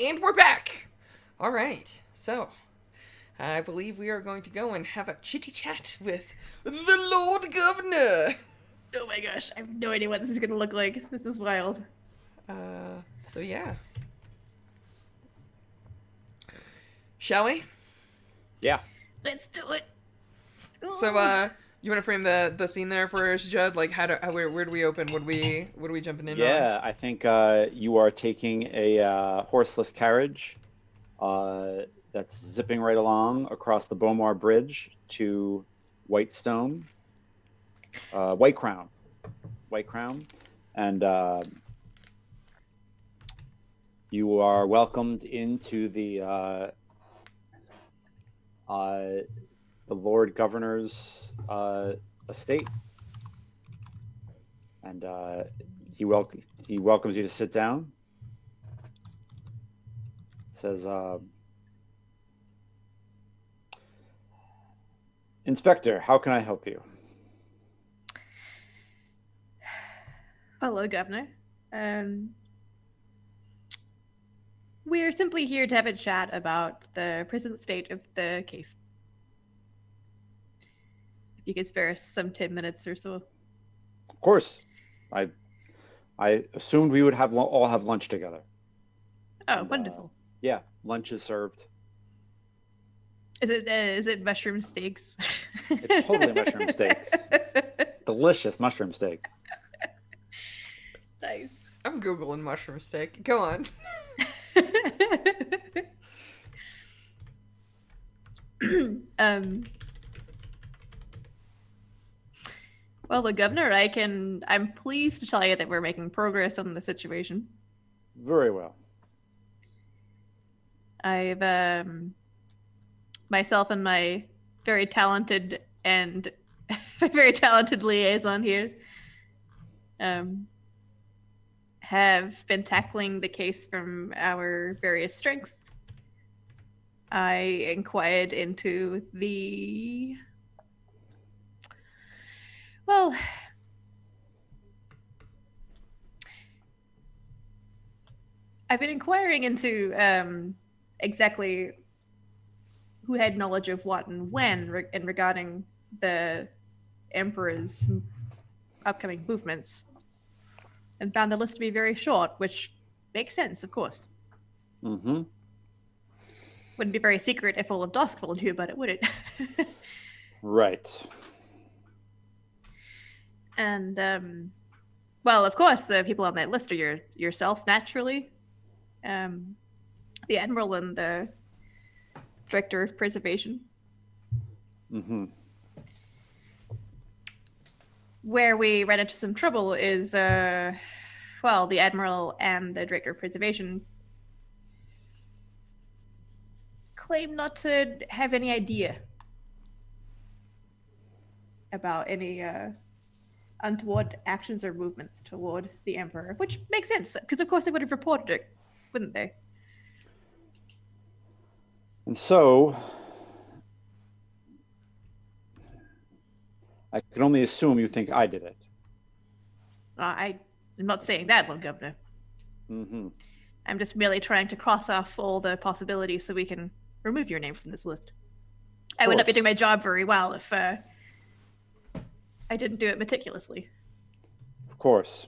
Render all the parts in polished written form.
And we're back! Alright, so I believe we are going to go and have a chitty chat with the Lord Governor! Oh my gosh, I have no idea what this is gonna look like. This is wild. So yeah. Shall we? Yeah. Let's do it. So, Ooh. you want to frame the scene there for us, Judd? Like, where do we open? What are we jumping in on? Yeah, I think you are taking a horseless carriage uh, that's zipping right along across the Bomar Bridge to Whitestone, White Crown, White Crown, and you are welcomed into uh, the Lord Governor's estate, and he welcomes you to sit down. Says, "Inspector, how can I help you?" Hello, Governor. We're simply here to have a chat about the present state of the case. If you could spare us some 10 minutes or so. Of course, I I assumed we would all have lunch together. Oh, And wonderful. yeah, lunch is served. Is it mushroom steaks? It's totally mushroom steaks. Delicious mushroom steaks. Nice. I'm Googling mushroom steak. Go on. um well, the governor, I'm pleased to tell you that we're making progress on the situation. Very well. I've myself and my very talented and very talented liaison here have been tackling the case from our various strengths. I inquired into well, I've been inquiring into exactly who had knowledge of what and when in regarding the Emperor's upcoming movements, and found the list to be very short, which makes sense, of course. Mm-hmm. Wouldn't be very secret if all of Duskfall knew about it, would it? Right. And well, of course, the people on that list are yourself, naturally, the Admiral and the Director of Preservation. Mm-hmm. Where we ran into some trouble is, well, the Admiral and the Director of Preservation claim not to have any idea about any untoward actions or movements toward the Emperor, which makes sense, because of course they would have reported it, wouldn't they? And so I can only assume you think I did it. I'm not saying that, Lord Governor. Mm-hmm. I'm just merely trying to cross off all the possibilities so we can remove your name from this list. I would not be doing my job very well if I didn't do it meticulously. Of course.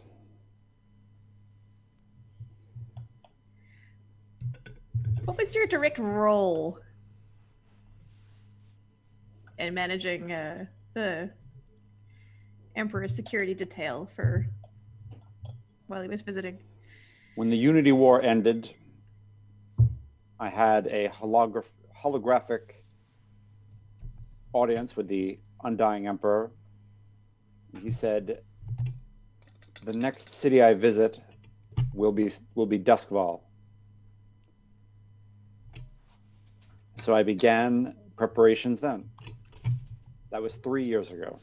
What was your direct role in managing the Emperor's security detail for while he was visiting? When the Unity War ended, I had a holographic audience with the Undying Emperor. He said, "The next city I visit will be Duskval." So I began preparations then. That was 3 years ago.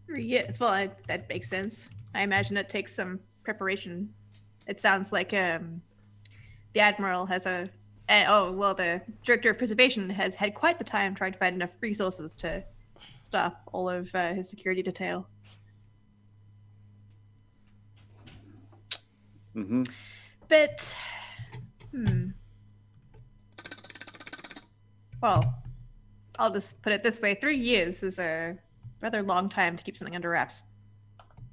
3 years. Well, that makes sense. I imagine it takes some preparation. It sounds like the Admiral has the Director of Preservation has had quite the time trying to find enough resources to staff all of his security detail. Mm-hmm. But, well, I'll just put it this way. 3 years is a rather long time to keep something under wraps.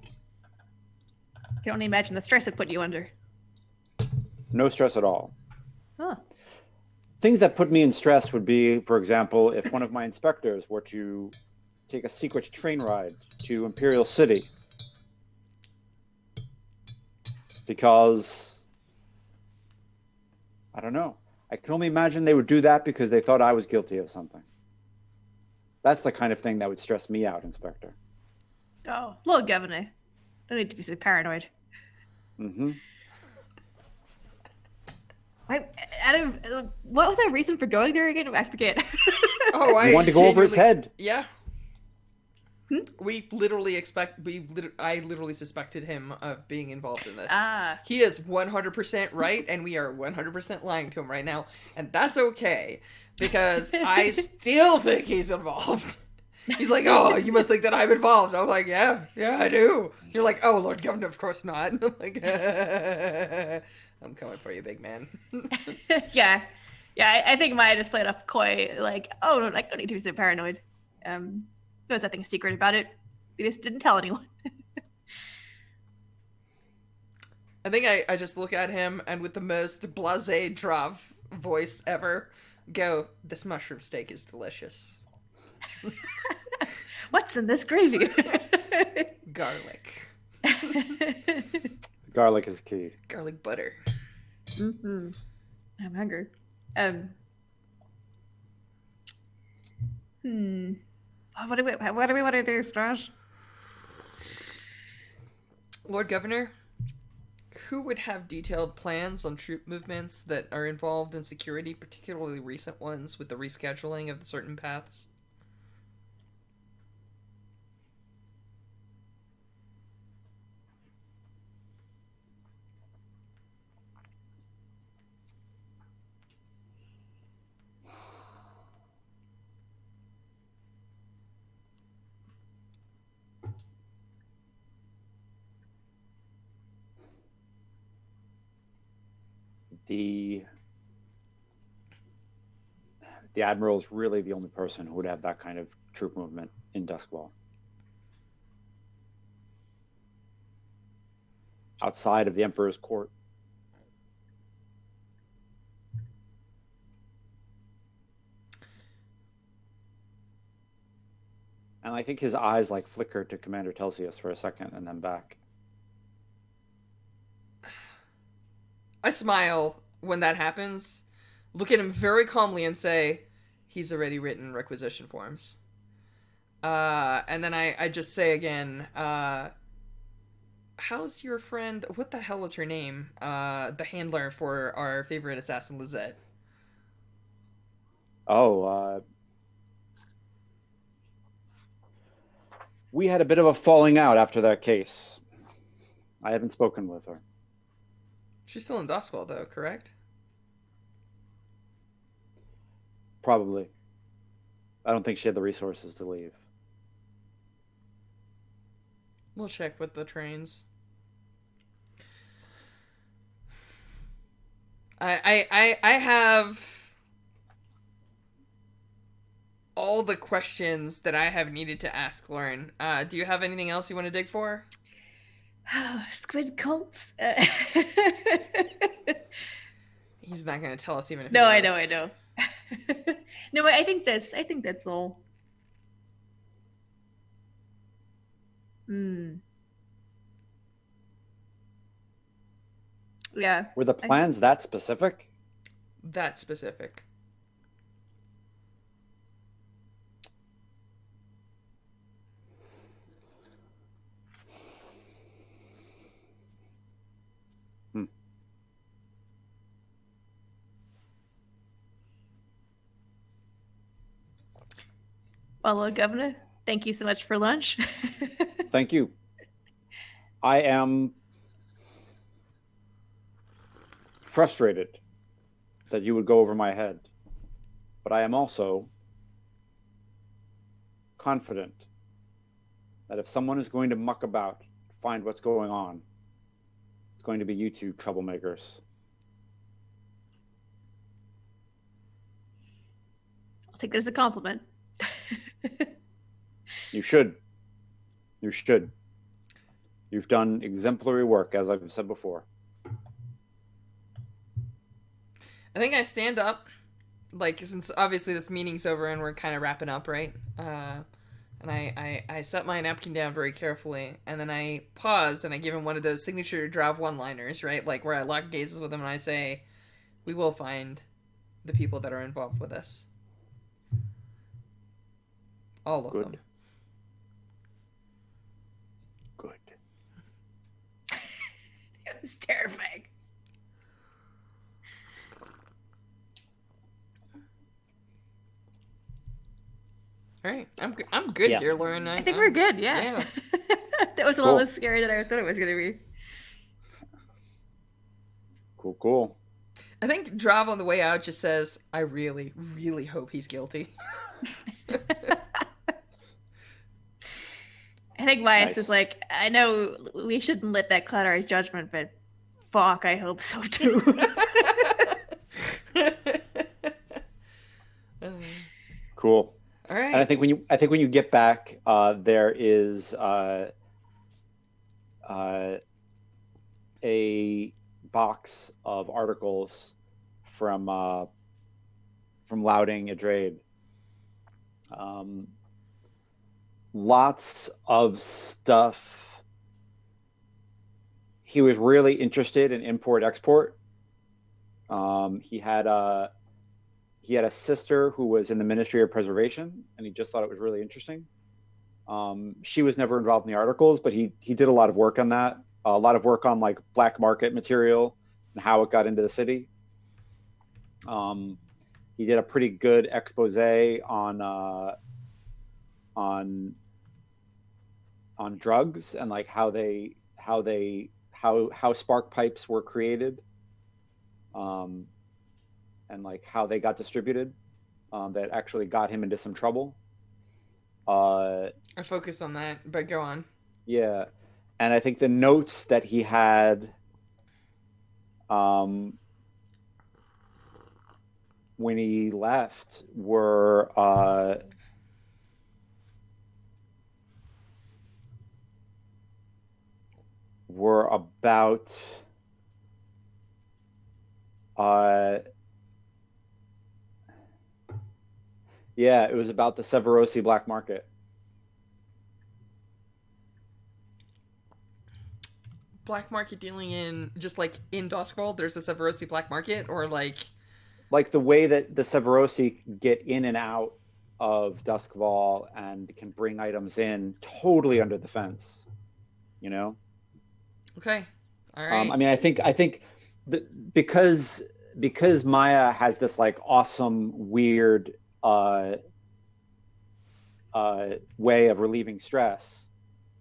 I can only imagine the stress it put you under. No stress at all. Huh. Things that put me in stress would be, for example, if one of my inspectors were to take a secret train ride to Imperial City. Because, I don't know. I can only imagine they would do that because they thought I was guilty of something. That's the kind of thing that would stress me out, Inspector. Oh, Lord Governor. Don't need to be so paranoid. Mm-hmm. Adam, what was our reason for going there again? I forget. Oh, You wanted to go over his head. Yeah. We literally I literally suspected him of being involved in this. He is 100% right, and we are 100% lying to him right now, and that's okay, because I still think he's involved. He's like, oh, you must think that I'm involved. I'm like, yeah, I do. You're like, oh, Lord Governor, of course not. I'm like, I'm coming for you, big man. Yeah, I think Maya just played off coy, like, oh, no, I don't need to be so paranoid. There was nothing secret about it. We just didn't tell anyone. I think I just look at him and with the most blasé Drav voice ever, go, this mushroom steak is delicious. What's in this gravy? Garlic. Garlic is key. Garlic butter. Mm-hmm. I'm hungry. What do we want to do, Strash? Lord Governor, who would have detailed plans on troop movements that are involved in security, particularly recent ones with the rescheduling of certain paths? The Admiral is really the only person who would have that kind of troop movement in Duskwall. Outside of the Emperor's court. And I think his eyes like flickered to Commander Telsius for a second and then back. I smile when that happens, look at him very calmly and say, he's already written requisition forms. And then I just say again, how's your friend, what the hell was her name? The handler for our favorite assassin, Lizette. We had a bit of a falling out after that case. I haven't spoken with her. She's still in Doswell, though, correct? Probably. I don't think she had the resources to leave. We'll check with the trains. I have all the questions that I have needed to ask Lauren. Do you have anything else you want to dig for? Squid cults. He's not going to tell us even if No, he I knows. know. No, I think that's all. Yeah. Were the plans that specific? That specific. Well, Lord Governor, thank you so much for lunch. Thank you. I am frustrated that you would go over my head, but I am also confident that if someone is going to muck about, find what's going on, it's going to be you two troublemakers. I'll take that as a compliment. You should. You should. You've done exemplary work, as I've said before. I think I stand up, like, since obviously this meeting's over and we're kind of wrapping up, right? And I set my napkin down very carefully, and then I pause and I give him one of those signature Drav one-liners, right? Like, where I lock gazes with him and I say, "We will find the people that are involved with us. All of them." Good. It was terrifying. All right, I'm good here, Lauren. I think we're good. Yeah. That was a little less scary than I thought it was going to be. Cool. I think Drav on the way out just says, "I really, really hope he's guilty." I think Myas is like, I know we shouldn't let that cloud our judgment, but fuck, I hope so too. Cool. All right. And I think when you get back, there is a box of articles from Louding Adrade. Lots of stuff. He was really interested in import-export. He had a sister who was in the Ministry of Preservation, and he just thought it was really interesting. She was never involved in the articles, but he did a lot of work on that. A lot of work on like black market material and how it got into the city. He did a pretty good expose on drugs and like how spark pipes were created, and like how they got distributed, that actually got him into some trouble. I focus on that, but go on. Yeah, and I think the notes that he had when he left were about it was about the Severosi black market. Black market dealing in just like in Duskfall, there's a Severosi black market, or like the way that the Severosi get in and out of Duskfall and can bring items in totally under the fence, you know? Okay. All right. I mean, I think because Maya has this like awesome, weird way of relieving stress,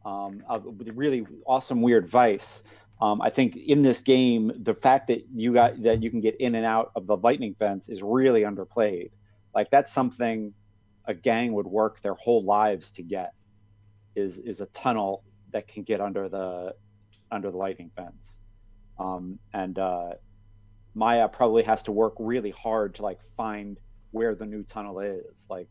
a really awesome, weird vice. I think in this game, the fact that you can get in and out of the lightning fence is really underplayed. Like that's something a gang would work their whole lives to get, is a tunnel that can get under the lightning fence. And Maya probably has to work really hard to like find where the new tunnel is. Like,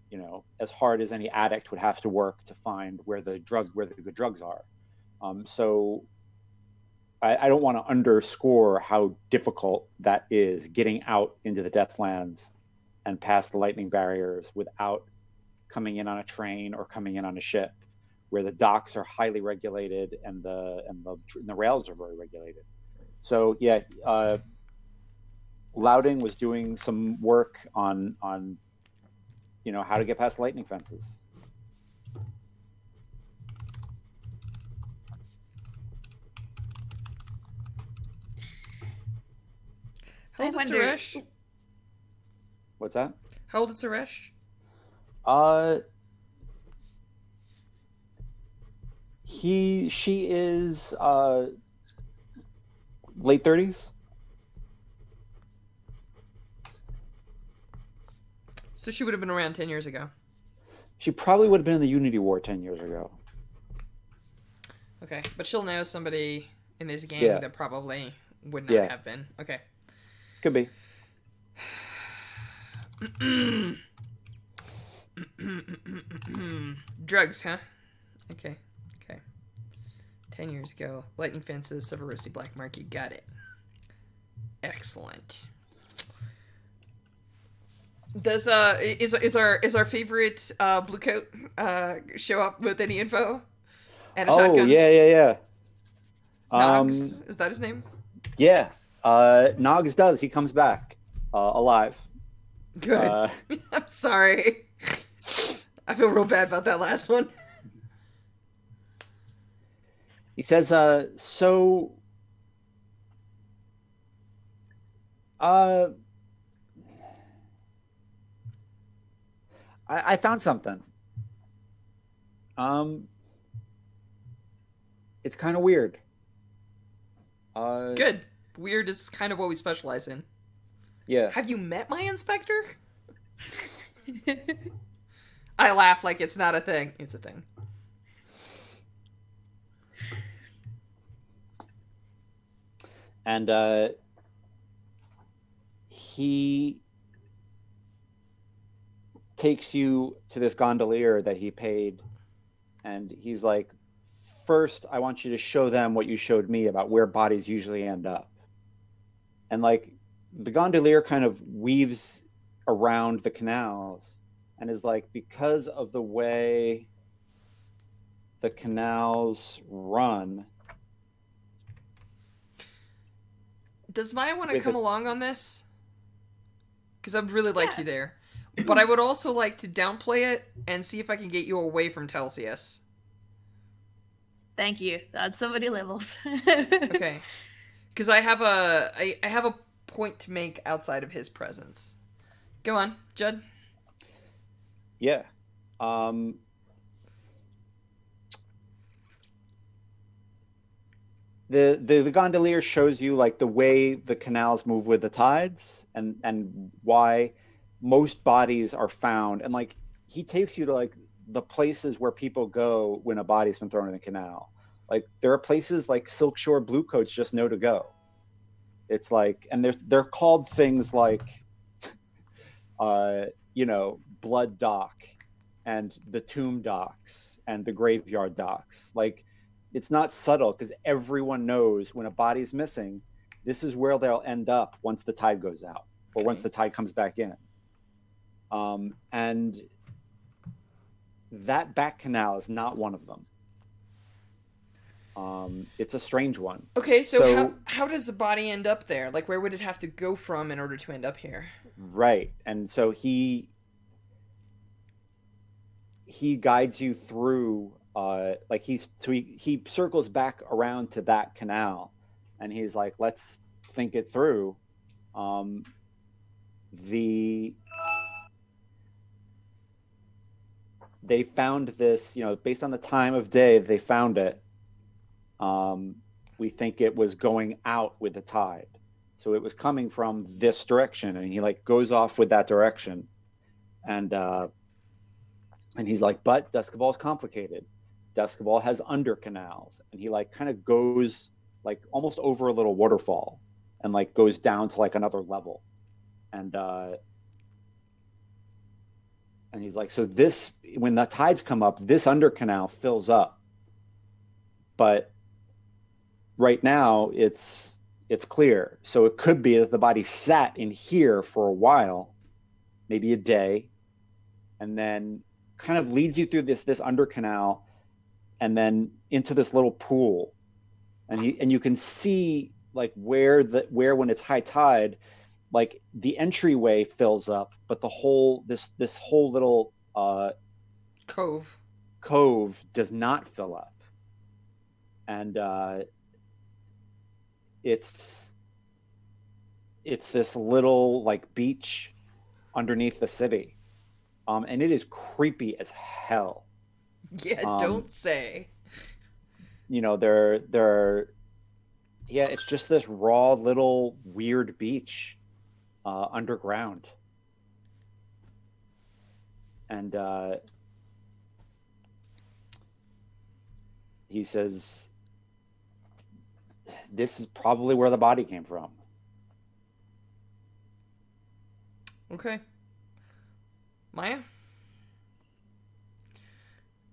you know, as hard as any addict would have to work to find where the good drugs are. So I don't want to underscore how difficult that is, getting out into the Deathlands and past the lightning barriers without coming in on a train or coming in on a ship, where the docks are highly regulated and the rails are very regulated. So yeah, Louding was doing some work on you know, how to get past lightning fences. How old is Suresh? What's that? How old is Suresh? She is late 30s. So she would have been around 10 years ago. She probably would have been in the Unity War 10 years ago. Okay, but she'll know somebody in this gang Yeah. that probably would not have been. Okay. Could be. Drugs, huh? Okay. 10 years ago. Lightning fences, Severosi black market. Got it. Excellent. Does is our favorite Bluecoat show up with any info? And a shotgun? Yeah. Nogs? Is that his name? Yeah. Nogs does. He comes back alive. Good. I'm sorry. I feel real bad about that last one. He says, so I found something. It's kind of weird. Good. Weird is kind of what we specialize in. Yeah. Have you met my inspector? I laugh like it's not a thing. It's a thing. And he takes you to this gondolier that he paid, and he's like, first, I want you to show them what you showed me about where bodies usually end up. And like the gondolier kind of weaves around the canals and is like, because of the way the canals run. Does Maya want to come along on this? Because I'd really like you there. But I would also like to downplay it and see if I can get you away from Telsius. Thank you. On so many levels. Okay. Because I have a point to make outside of his presence. Go on, Judd. Yeah. The gondolier shows you like the way the canals move with the tides and why most bodies are found, and like he takes you to like the places where people go when a body's been thrown in the canal. Like there are places like Silkshore Bluecoats just know to go. It's like, and they're called things like Blood Dock and the Tomb Docks and the Graveyard Docks. Like it's not subtle because everyone knows when a body's missing, this is where they'll end up once the tide goes out or once the tide comes back in. And that back canal is not one of them. It's a strange one. Okay, so how does the body end up there? Like, where would it have to go from in order to end up here? Right. And so he guides you through, he circles back around to that canal, and he's like, let's think it through. They found this, based on the time of day they found it. We think it was going out with the tide. So it was coming from this direction, and he like goes off with that direction. And he's like, but Deskabal is complicated. Deskabal has under canals, and he like kind of goes like almost over a little waterfall and like goes down to like another level. And he's like, so this, when the tides come up, this under canal fills up. But right now it's clear. So it could be that the body sat in here for a while, maybe a day, and then kind of leads you through this under canal and then into this little pool. And you can see like where when it's high tide, like the entryway fills up, but the whole this whole little cove does not fill up. And it's this little like beach underneath the city, and it is creepy as hell. Yeah, don't say. There are, yeah, it's just this raw little weird beach underground. And he says, this is probably where the body came from. Okay. Maya?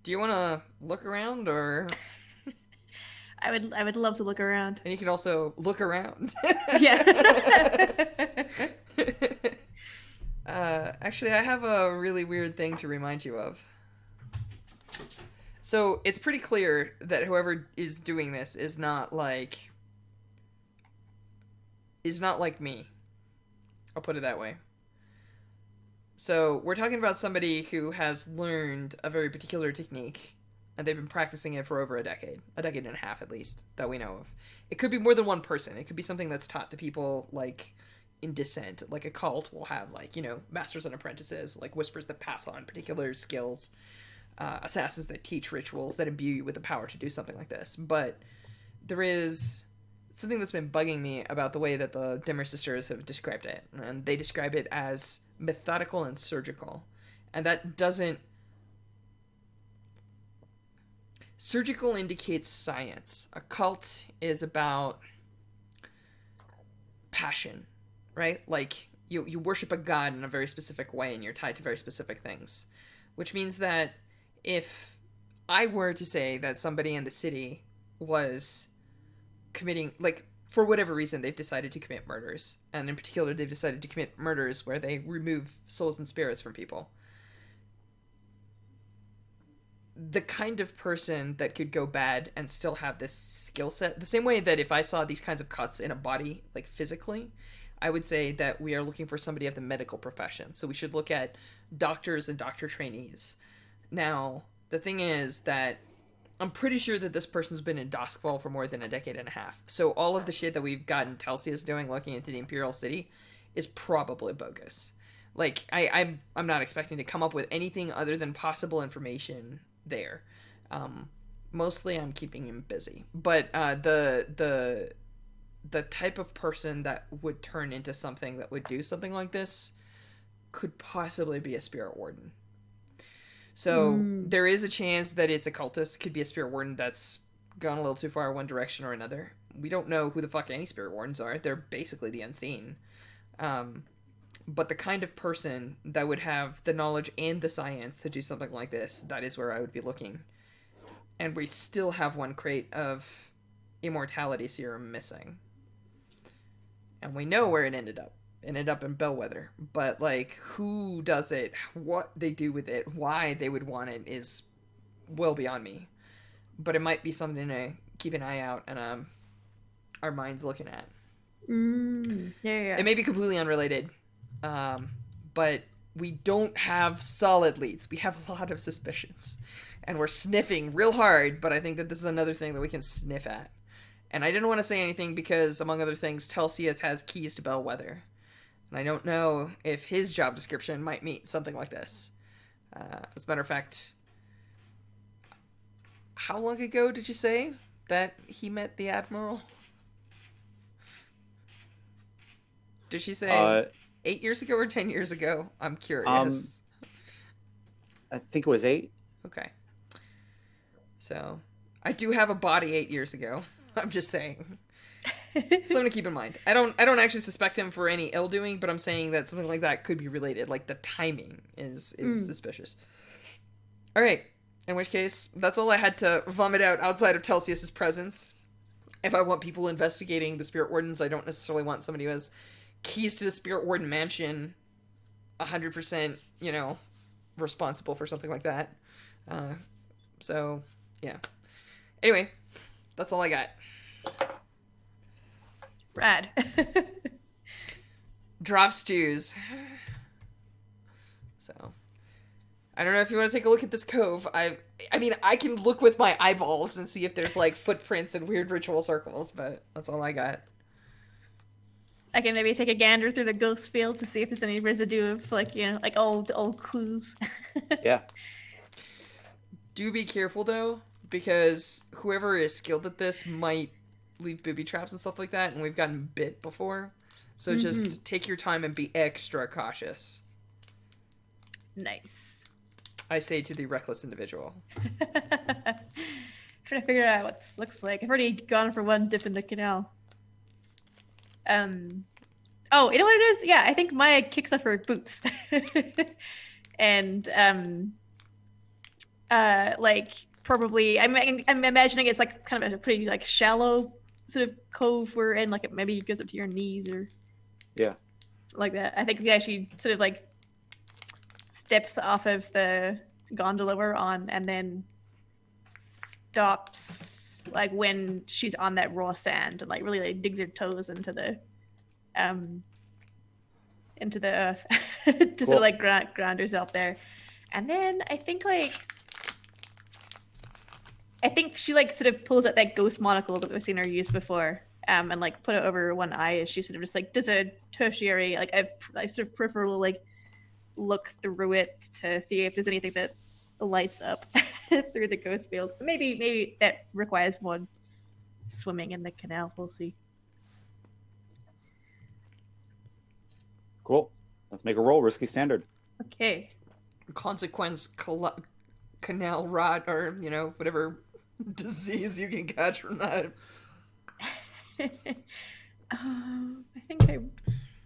Do you want to look around, or... I would love to look around. And you could also look around. Yeah. Actually, I have a really weird thing to remind you of. So, it's pretty clear that whoever is doing this is not like me. I'll put it that way. So, we're talking about somebody who has learned a very particular technique, and they've been practicing it for over a decade and a half at least, that we know of. It could be more than one person. It could be something that's taught to people, like, in descent. Like, a cult will have, like, you know, masters and apprentices, like whispers that pass on particular skills, assassins that teach rituals that imbue you with the power to do something like this. But there is something that's been bugging me about the way that the Dimmer sisters have described it, and they describe it as methodical and surgical, and that doesn't... Surgical indicates science. A cult is about passion, right? Like, you worship a god in a very specific way, and you're tied to very specific things, which means that if I were to say that somebody in the city was committing, like, for whatever reason, they've decided to commit murders. And in particular, they've decided to commit murders where they remove souls and spirits from people. The kind of person that could go bad and still have this skill set, the same way that if I saw these kinds of cuts in a body, like physically, I would say that we are looking for somebody of the medical profession. So we should look at doctors and doctor trainees. Now, the thing is that I'm pretty sure that this person's been in Doskville for more than a decade and a half. So all of the shit that we've gotten Telsius doing looking into the Imperial City is probably bogus. Like, I'm not expecting to come up with anything other than possible information there. Mostly I'm keeping him busy. But the type of person that would turn into something that would do something like this could possibly be a spirit warden. So there is a chance that it's a cultist, could be a spirit warden that's gone a little too far one direction or another. We don't know who the fuck any spirit wardens are. They're basically the unseen. But the kind of person that would have the knowledge and the science to do something like this, that is where I would be looking. And we still have one crate of immortality serum missing. And we know where it ended up. It ended up in Bellwether. But, like, who does it, what they do with it, why they would want it is well beyond me. But it might be something to keep an eye out and our minds looking at. Yeah. It may be completely unrelated. But we don't have solid leads. We have a lot of suspicions. And we're sniffing real hard, but I think that this is another thing that we can sniff at. And I didn't want to say anything because, among other things, Telsius has keys to Bellwether. And I don't know if his job description might meet something like this. As a matter of fact, how long ago did you say that he met the Admiral? Did she say 8 years ago or 10 years ago? I'm curious. I think it was 8. Okay. So, I do have a body 8 years ago. I'm just saying. Something to keep in mind. I don't actually suspect him for any ill doing, but I'm saying that something like that could be related. Like, the timing is suspicious. All right. In which case, that's all I had to vomit out outside of Telsius' presence. If I want people investigating the Spirit Wardens, I don't necessarily want somebody who has keys to the Spirit Warden mansion 100%, responsible for something like that. So, yeah. Anyway, that's all I got. Rad. Drop stews. So, I don't know if you want to take a look at this cove. I mean, I can look with my eyeballs and see if there's, like, footprints and weird ritual circles, but that's all I got. I can maybe take a gander through the ghost field to see if there's any residue of, like old clues. Yeah. Do be careful, though, because whoever is skilled at this might leave booby traps and stuff like that, and we've gotten bit before. So just take your time and be extra cautious. Nice. I say to the reckless individual. trying to figure out what this looks like. I've already gone for one dip in the canal. Oh, you know what it is? Yeah, I think Maya kicks off her boots. And like probably I'm imagining it's like kind of a pretty like shallow sort of cove we're in, like it maybe goes up to your knees or Yeah. like that. I think yeah, she sort of like steps off of the gondola we're on and then stops like when she's on that raw sand and like really like digs her toes into the earth to Cool. sort of like ground herself there. And then I think she like sort of pulls out that ghost monocle that we've seen her use before, and like put it over one eye as she sort of just like does a tertiary like a sort of peripheral like look through it to see if there's anything that lights up through the ghost field. Maybe that requires more swimming in the canal. We'll see. Cool. Let's make a roll. Risky standard. Okay. Consequence canal rot or whatever disease you can catch from that. I think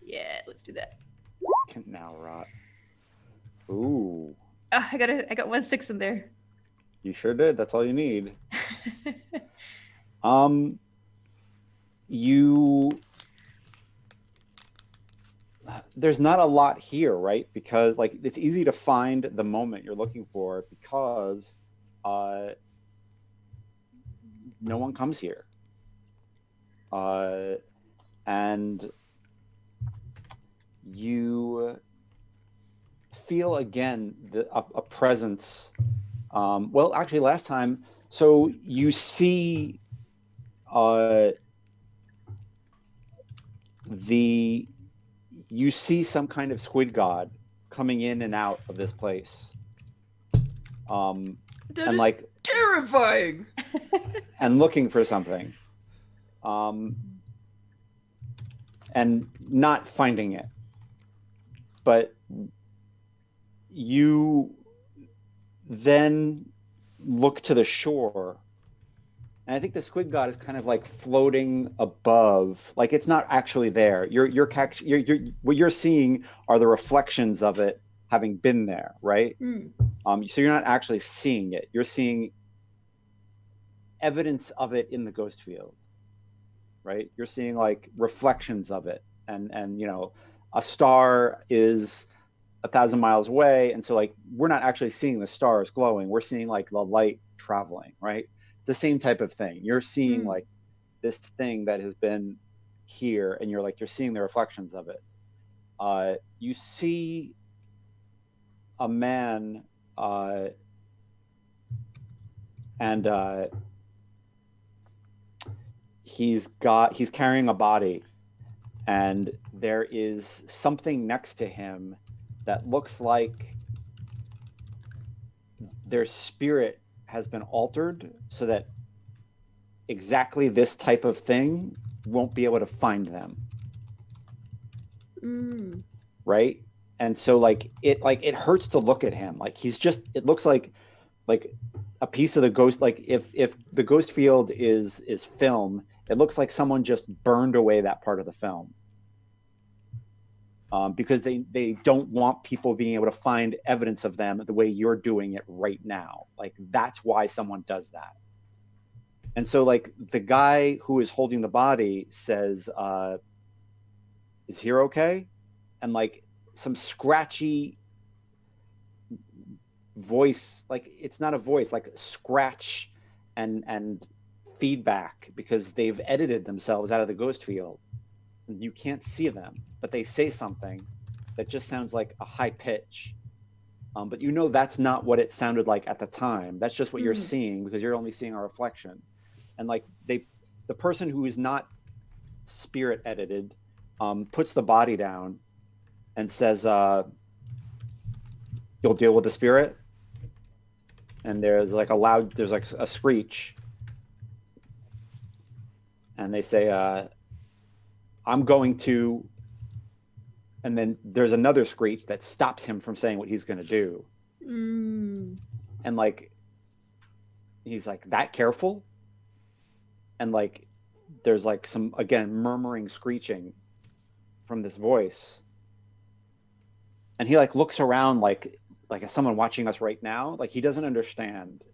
yeah, let's do that. Canal rot. Ooh. Oh, I got 1 6 in there. You sure did. That's all you need. There's not a lot here, right? Because like it's easy to find the moment you're looking for because no one comes here. And you feel again a presence. Well, actually, last time, so you see you see some kind of squid god coming in and out of this place. That and is like terrifying. And looking for something. And not finding it. But you then look to the shore, and I think the squid god is kind of like floating above, like it's not actually there. What you're seeing are the reflections of it having been there, right? So you're not actually seeing it. You're seeing evidence of it in the ghost field, right? You're seeing like reflections of it, and a star is 1,000 miles away, and so like we're not actually seeing the stars glowing. We're seeing like the light traveling, right? It's the same type of thing. You're seeing like this thing that has been here, and you're seeing the reflections of it. You see a man, and he's carrying a body, and there is something next to him that looks like their spirit has been altered so that exactly this type of thing won't be able to find them. Right? And so it hurts to look at him. Like it looks like a piece of the ghost, like if the ghost field is film, it looks like someone just burned away that part of the film. Because they don't want people being able to find evidence of them the way you're doing it right now. Like that's why someone does that. And so like the guy who is holding the body says, is here okay? And like some scratchy voice, like it's not a voice, like scratch and feedback, because they've edited themselves out of the ghost field. You can't see them, but they say something that just sounds like a high pitch. But that's not what it sounded like at the time. That's just what you're seeing because you're only seeing a reflection. And like the person who is not spirit edited puts the body down and says, you'll deal with the spirit. And there's like a screech. And they say, I'm going to, and then there's another screech that stops him from saying what he's going to do. And like he's like, that careful? And like there's like some, again, murmuring, screeching from this voice. And he like looks around like as someone watching us right now. Like he doesn't understand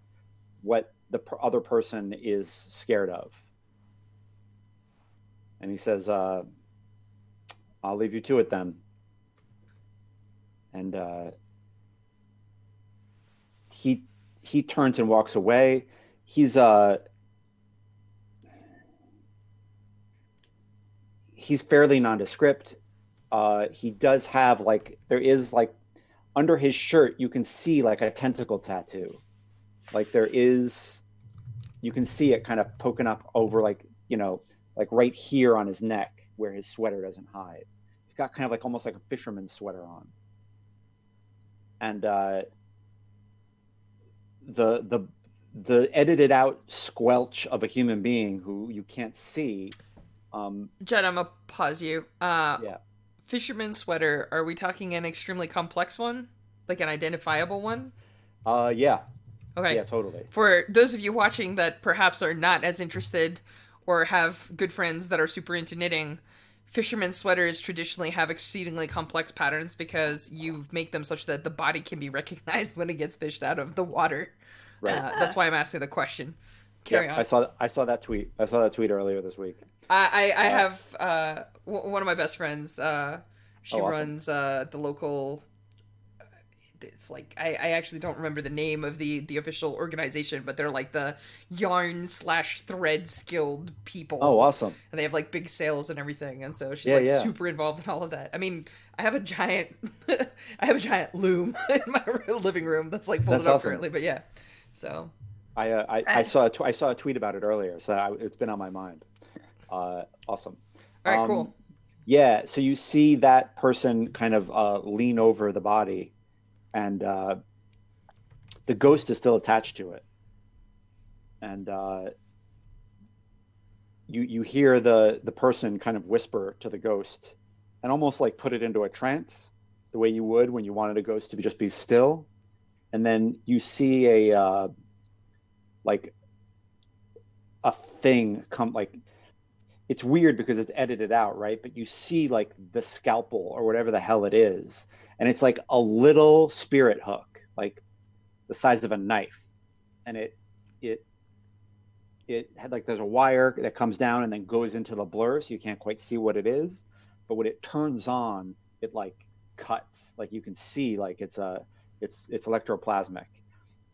what the other person is scared of. And he says, I'll leave you to it then. And he turns and walks away. He's fairly nondescript. He does have like, there is like under his shirt you can see like a tentacle tattoo. Like there is, you can see it kind of poking up over like, you know, like right here on his neck where his sweater doesn't hide. He's got kind of like almost like a fisherman's sweater on. And the edited out squelch of a human being who you can't see. Jed, I'm gonna pause you. Yeah. Fisherman's sweater, are we talking an extremely complex one? Like an identifiable one? Yeah. Okay. Yeah, totally. For those of you watching that perhaps are not as interested or have good friends that are super into knitting, fisherman's sweaters traditionally have exceedingly complex patterns because you make them such that the body can be recognized when it gets fished out of the water. Right. That's why I'm asking the question. Carry on. I saw that tweet. I saw that tweet earlier this week. I have one of my best friends. She awesome. runs the local. It's like I actually don't remember the name of the official organization, but they're like the yarn/thread skilled people. Oh, awesome! And they have like big sales and everything, and so she's super involved in all of that. I mean, I have a giant loom in my living room that's like folded up currently, but yeah. So I saw a tweet about it earlier, so it's been on my mind. Awesome. All right, cool. Yeah, so you see that person kind of lean over the body, and the ghost is still attached to it. And you hear the person kind of whisper to the ghost and almost like put it into a trance, the way you would when you wanted a ghost to just be still. And then you see a thing come, like, it's weird because it's edited out, right? But you see like the scalpel or whatever the hell it is. And it's like a little spirit hook, like the size of a knife. And it had like, there's a wire that comes down and then goes into the blur. So you can't quite see what it is. But when it turns on, it like cuts, like you can see like it's electroplasmic.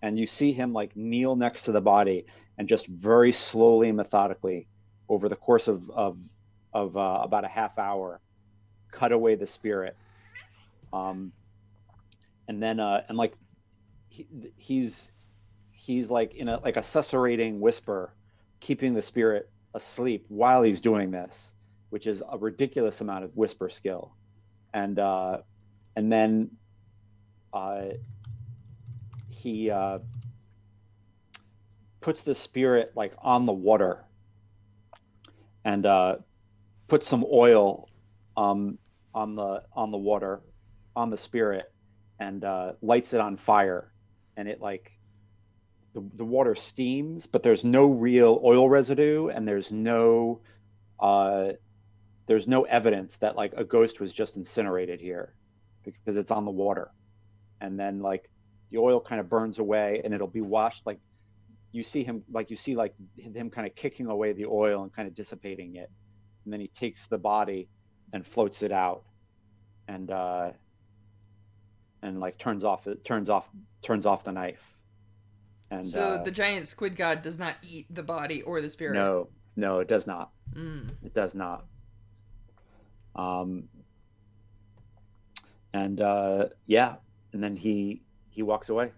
And you see him like kneel next to the body and just very slowly and methodically over the course of about a half hour, cut away the spirit. And then and like he's like in a susurrating whisper, keeping the spirit asleep while he's doing this, which is a ridiculous amount of whisper skill. And then he puts the spirit like on the water and puts some oil on the water, on the spirit, and lights it on fire. And it like, the water steams, but there's no real oil residue, and there's no evidence that like a ghost was just incinerated here, because it's on the water. And then like the oil kind of burns away, and it'll be washed, like you see him kind of kicking away the oil and kind of dissipating it. And then he takes the body and floats it out, and like turns off the knife. And so the giant squid god does not eat the body or the spirit. No, it does not. It does not. And and then he walks away.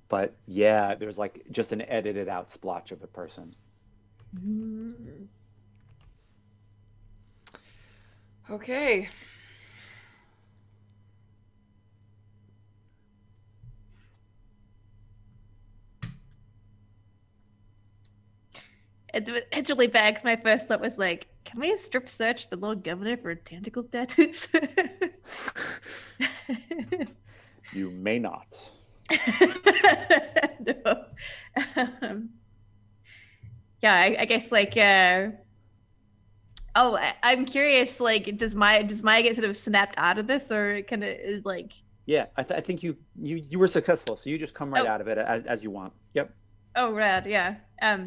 But yeah, there's like just an edited out splotch of a person. Okay. It's really bad because my first thought was like, can we strip search the Lord Governor for tentacle tattoos? You may not. No. Yeah, I guess like I'm curious, like does Maya get sort of snapped out of this, or it kind of is like Yeah, I think you were successful, so you just come right out of it as you want. Yep. Oh, rad, yeah. I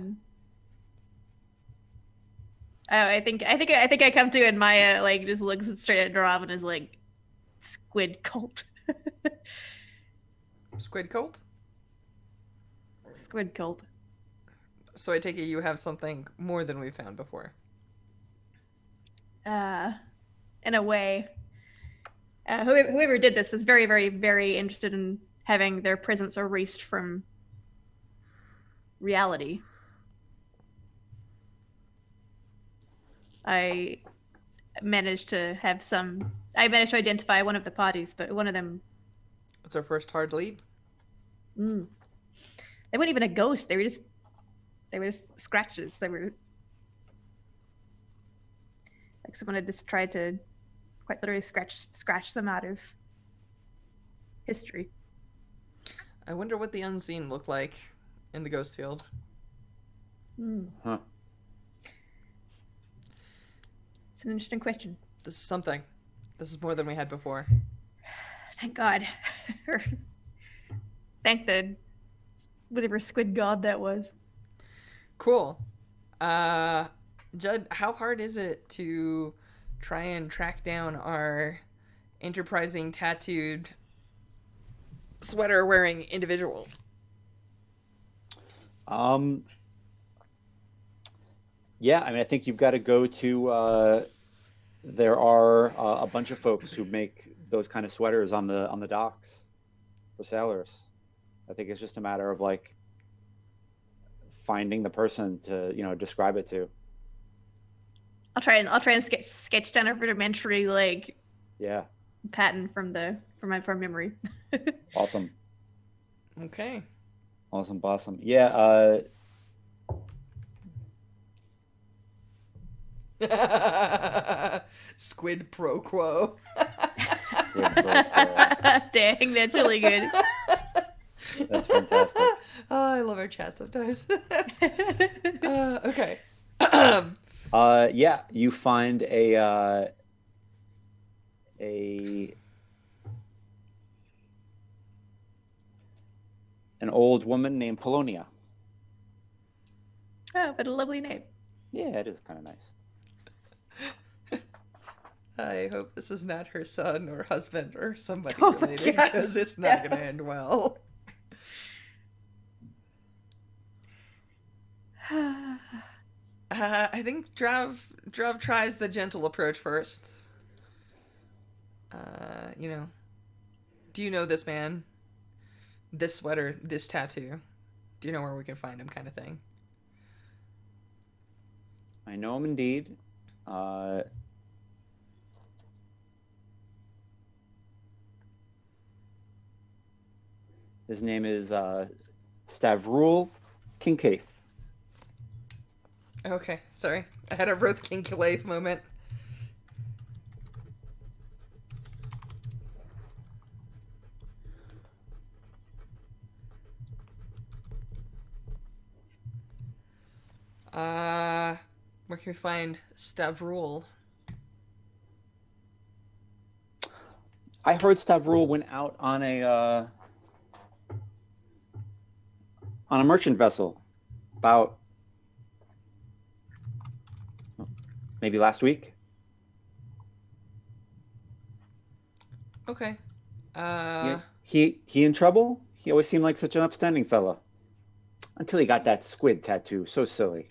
think I come to, and Maya like just looks straight at Rob and is like, "Squid cult." Squid cult? Squid cult. So I take it you have something more than we've found before. In a way. Whoever did this was very, very, very interested in having their presence erased from reality. I managed to identify one of the parties, but one of them... It's our first hard lead. They weren't even a ghost. They were just scratches. They were like someone had just tried to quite literally scratch them out of history. I wonder what the unseen looked like in the ghost field. Huh. It's an interesting question. This is something. This is more than we had before. Thank God. Thank the whatever squid god that was. Cool. Judd, how hard is it to try and track down our enterprising tattooed sweater wearing individual? Yeah, I mean, I think you've got to go to. There are a bunch of folks who make those kind of sweaters on the docks for sailors. I think it's just a matter of like finding the person to describe it to. I'll try and sketch down a rudimentary like pattern from memory. Awesome. Okay. Awesome. Yeah. Squid pro quo. Dang, that's really good. That's fantastic. Oh, I love our chat sometimes. Okay. Yeah, you find an old woman named Polonia. Oh, but a lovely name. Yeah, it is kind of nice. I hope this is not her son or husband or somebody related, because it's not going to end well. I think Drav tries the gentle approach first. Do you know this man? This sweater, this tattoo? Do you know where we can find him, kind of thing? I know him indeed. His name is Stavrul Kincaid. Okay, sorry. I had a Roth Kincaid moment. Where can we find Stavrul? I heard Stavrul went out on a merchant vessel about maybe last week. Okay. He in trouble? He always seemed like such an upstanding fella. Until he got that squid tattoo. So silly.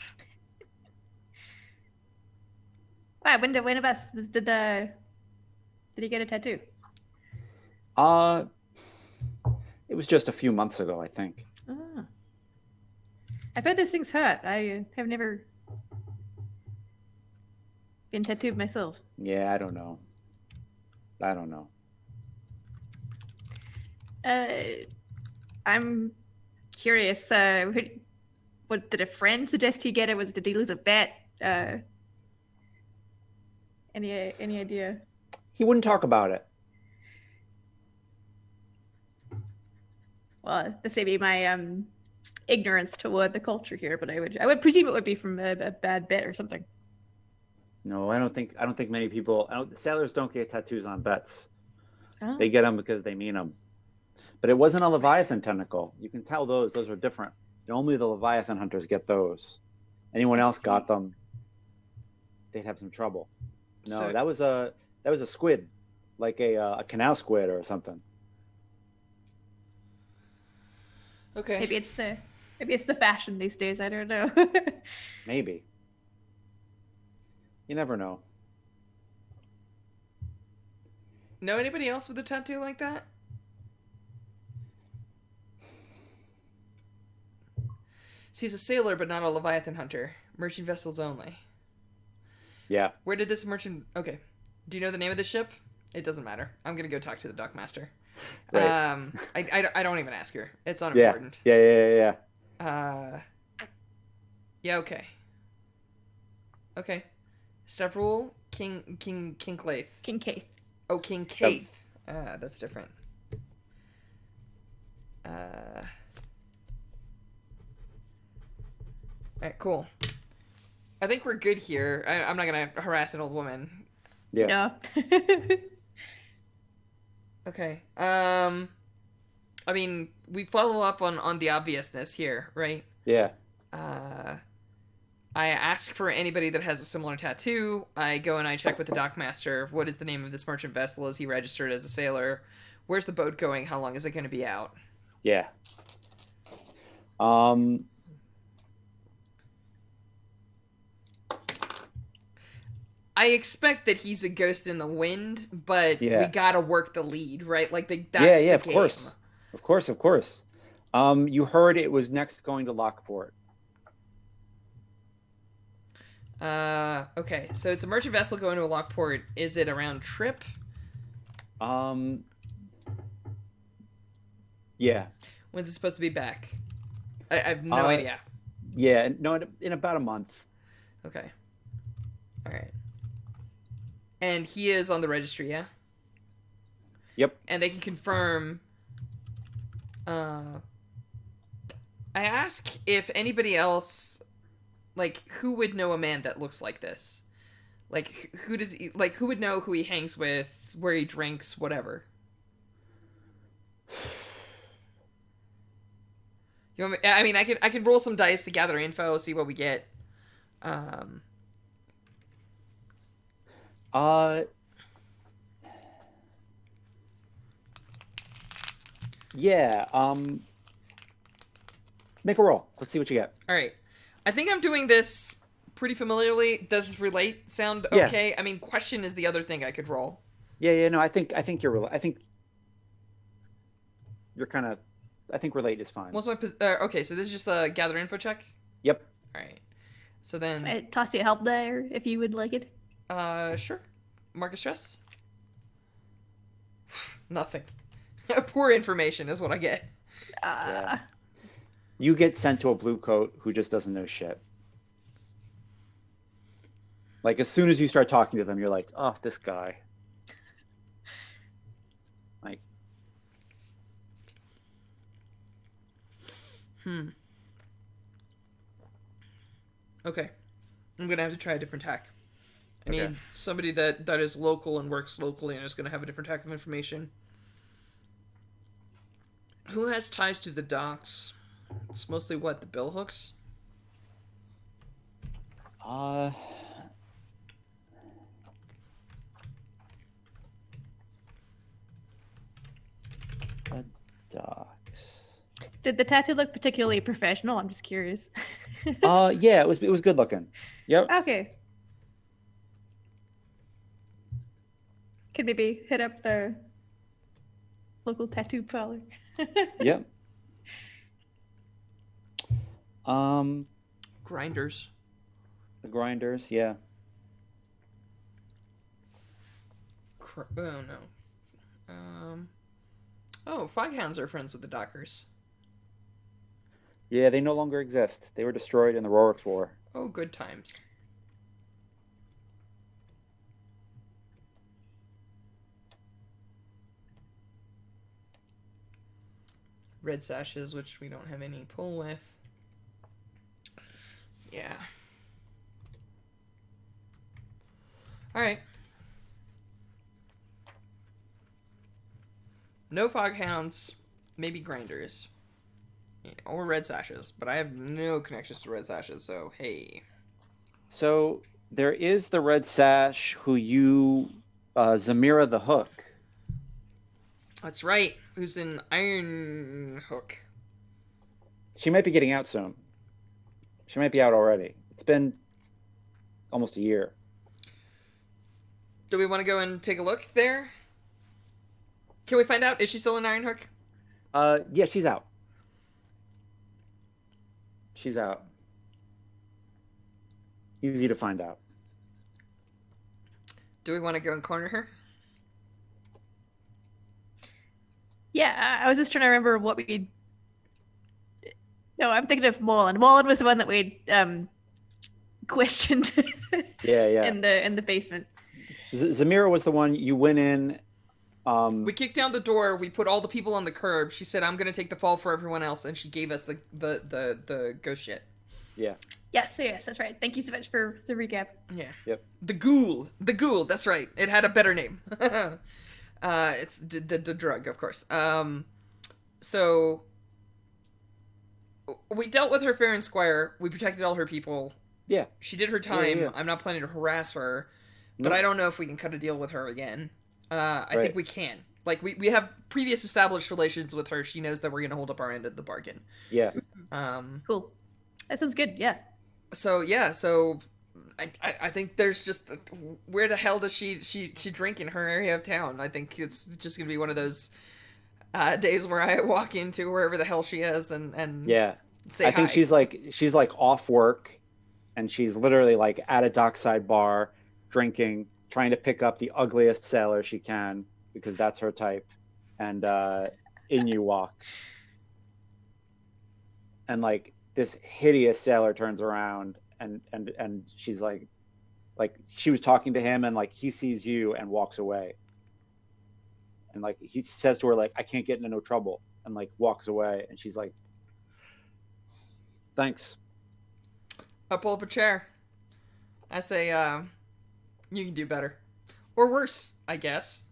Wow, when did he get a tattoo? It was just a few months ago, I think. Oh. I've heard those things hurt. I have never been tattooed myself. Yeah, I don't know. I'm curious. What did a friend suggest he get it? Did he lose a bet? Any idea? He wouldn't talk about it. Well, this may be my ignorance toward the culture here, but I would presume it would be from a bad bet or something. No, I don't think many people. Sailors don't get tattoos on bets. Oh. They get them because they mean them. But it wasn't a Leviathan tentacle. You can tell those. Those are different. Only the Leviathan hunters get those. Anyone else got them, they'd have some trouble. No, So, that was a squid, like a canal squid or something. Okay. Maybe it's the fashion these days. I don't know. Maybe. You never know. Know anybody else with a tattoo like that? So he's a sailor, but not a Leviathan hunter. Merchant vessels only. Yeah. Where did this merchant... Okay. Do you know the name of the ship? It doesn't matter. I'm going to go talk to the dockmaster. Right. I don't even ask her. It's unimportant. Yeah. Yeah, okay. Okay. Stevrul, King Claith. King Kaith. Oh, King Kaith. That's different. Alright, cool. I think we're good here. I'm not gonna harass an old woman. Yeah. No. Okay. I mean, we follow up on the obviousness here, right? Yeah. I ask for anybody that has a similar tattoo. I go and I check with the dockmaster. What is the name of this merchant vessel? Is he registered as a sailor? Where's the boat going? How long is it going to be out? Yeah. I expect that he's a ghost in the wind, but Yeah. we gotta work the lead, right? Like that's the of game. course. You heard it was next going to Lockport. Okay, so it's a merchant vessel going to a Lockport. Is it a round trip? Yeah. When's it supposed to be back? I have no idea. Yeah, no, in about a month. Okay. All right. And he is on the registry, yeah? Yep. And they can confirm. I ask if anybody else, like, who would know a man that looks like this? Like, who would know who he hangs with, where he drinks, whatever? You want me, I mean, I can roll some dice to gather info, see what we get. Yeah. Make a roll. Let's see what you get. All right. I think I'm doing this pretty familiarly. Does this relate sound okay? Yeah. I mean, question is the other thing I could roll. Yeah. No, I think you're kind of. I think relate is fine. What's my okay? So this is just a gather info check. Yep. All right. So then, I toss you a help there if you would like it. Sure. Marcus stress. Nothing. Poor information is what I get. Yeah. You get sent to a blue coat who just doesn't know shit. Like, as soon as you start talking to them, you're like, oh, this guy. Like. Okay. I'm going to have to try a different tack. I need somebody that is local and works locally and is going to have a different tack of information. Who has ties to the docks? It's mostly what, the bill hooks? The docks. Did the tattoo look particularly professional? I'm just curious. Yeah, it was good looking. Yep. Okay. Could maybe hit up the local tattoo parlor. Yep. Grinders. The grinders, yeah. Oh no. Oh, Foghounds are friends with the Dockers. Yeah, they no longer exist. They were destroyed in the Rorik's War. Oh, good times. Red sashes, which we don't have any pull with. Yeah. Alright. No foghounds, maybe grinders. Yeah, or red sashes, but I have no connections to red sashes, so hey. So there is the Red Sash who Zamira the Hook. That's right. Who's in Iron Hook? She might be getting out soon. She might be out already. It's been almost a year. Do we want to go and take a look there? Can we find out? Is she still in Iron Hook? Yeah, she's out. She's out. Easy to find out. Do we want to go and corner her? Yeah, I was just trying to remember what we. No, I'm thinking of Morland. Morland was the one that we questioned. Yeah. In the basement. Zamira was the one you went in. We kicked down the door. We put all the people on the curb. She said, "I'm gonna take the fall for everyone else," and she gave us the ghost shit. Yeah. Yes, that's right. Thank you so much for the recap. Yeah. Yep. The ghoul. That's right. It had a better name. It's the drug, of course. So we dealt with her fair and square. We protected all her people. Yeah. She did her time. Yeah. I'm not planning to harass her, but Nope. I don't know if we can cut a deal with her again. I Right. think we can. Like, we have previous established relations with her. She knows that we're going to hold up our end of the bargain. Yeah. Cool. That sounds good. Yeah. So I think there's just, where the hell does she drink in her area of town? I think it's just gonna be one of those days where I walk into wherever the hell she is and Yeah. say I think hi. she's like off work, and she's literally like at a dockside bar, drinking, trying to pick up the ugliest sailor she can because that's her type, and in you walk, and like this hideous sailor turns around and she's like she was talking to him, and like he sees you and walks away, and like he says to her like, I can't get into no trouble, and like walks away, and she's like, thanks. I pull up a chair. I say, you can do better. Or worse, I guess.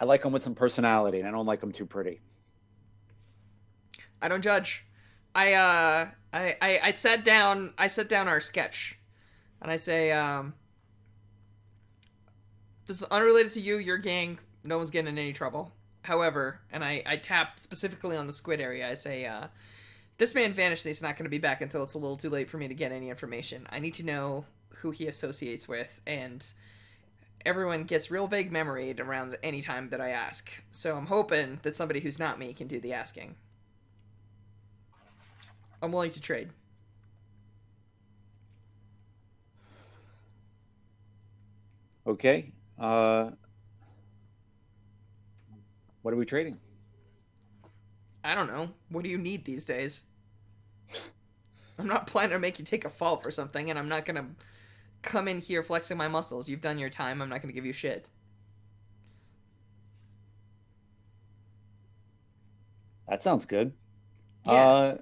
I like them with some personality, and I don't like them too pretty. I don't judge. I sat down our sketch. And I say, this is unrelated to you, your gang. No one's getting in any trouble. However, and I tap specifically on the squid area. I say, this man vanished. He's not going to be back until it's a little too late for me to get any information. I need to know who he associates with, and everyone gets real vague memory around any time that I ask. So I'm hoping that somebody who's not me can do the asking. I'm willing to trade. Okay. What are we trading? I don't know. What do you need these days? I'm not planning to make you take a fall for something, and I'm not gonna come in here flexing my muscles. You've done your time. I'm not gonna give you shit. That sounds good. Yeah.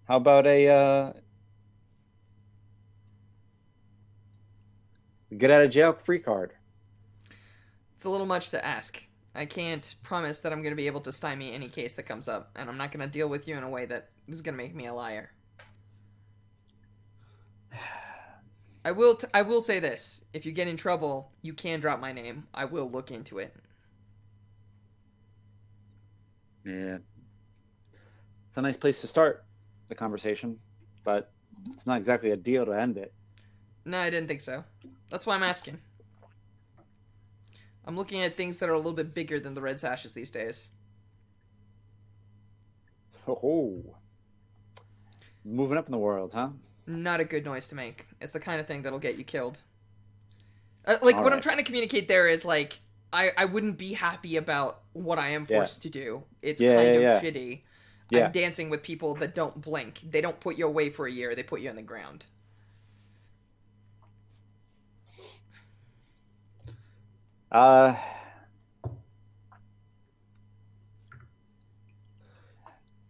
How about a get out of jail free card? It's a little much to ask. I can't promise that I'm going to be able to stymie any case that comes up, and I'm not going to deal with you in a way that is going to make me a liar. I will say this. If you get in trouble, you can drop my name. I will look into it. Yeah. It's a nice place to start the conversation, but it's not exactly a deal to end it. No, I didn't think so. That's why I'm asking. I'm looking at things that are a little bit bigger than the red sashes these days. Oh. Moving up in the world, huh? Not a good noise to make. It's the kind of thing that'll get you killed. Like, All what I'm right. trying to communicate there is, like, I wouldn't be happy about what I am Yeah. forced to do. It's Yeah, kind yeah, of yeah. shitty. Yeah. I'm dancing with people that don't blink. They don't put you away for a year. They put you on the ground. Uh,